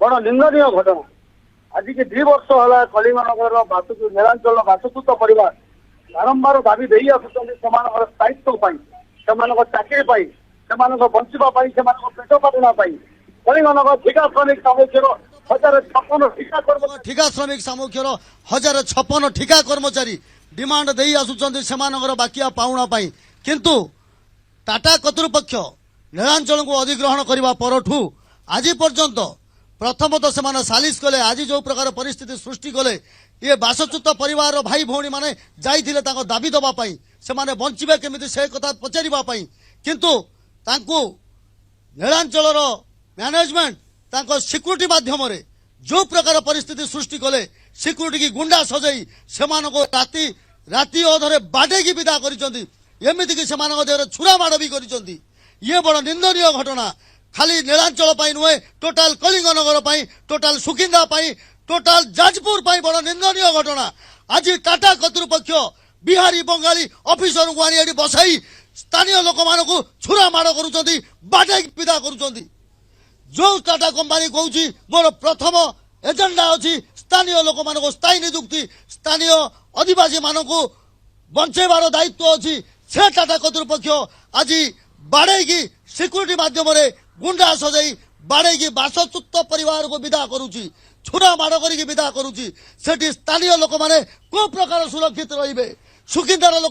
बड़ निंदनीय घटना। आज की 2 वर्ष है कलिंगनगर नीलांचल बासच्युत परिवार बारंबार दाबी दे स्थायित्व चाकरी बंचवा पेट पालना कलिंगनगर ठिका श्रमिक सामुख्यर 1056 ठिका कर्मचारी ठिका श्रमिक सामुख्यर 1056 ठिका कर्मचारी डिमांड दे आसुचर बाकिया पाउना किंतु टाटा कर्तृपक्ष नीलांचल को अधिग्रहण करने परठू आज पर्यंत प्रथमतः से सालिश कले आज जो प्रकार परिस्थिति सृष्टि कले ये बासच्युत परिवार भाई भौणी माने जाइथिले ताको दाबी दबापाई से माने बंचिबे केमिति से कथा पचारिबापाई किंतु तांको नीलांचल मैनेजमेंट तांको सिक्यूरिटी माध्यम रे जो प्रकार परिस्थिति सृष्टि कले सिक्यूरिटी की गुंडा सजाई से राति राति अधरे बाडे की विदा करिसंती एमिति कि सेमानक देहरे छुरा माड़ भी करिसंती ये बड़ निंदनीय घटना खाली नीलांचल नुहे total Kalinganagar total Sukinda total Jajpur बड़ निंदनीय घटना आज टाटा कर्तृपक्ष बिहारी बंगाली ऑफिसर को आनी बसाई स्थानीय लोक मान छुरा माड़ करुँच बाडे विदा करुँच जो टाटा कंपनी कहूँ मोर प्रथम एजेंडा अच्छी स्थानीय लोक मान स्थायी नियुक्ति स्थानीय आदिवासी मान बंचेबार दायित्व अच्छी से टाटा कर्तृपक्ष आज बाड़े की सिक्यूरिटी माध्यम गुंडा सजाई बाड़े की बासच्युत परिवार को विदा करुची छुरा माड़ कर विदा करुची सेठी स्थानीय लोक माने को प्रकार सुरक्षित रहिबे सुकिंदार लोक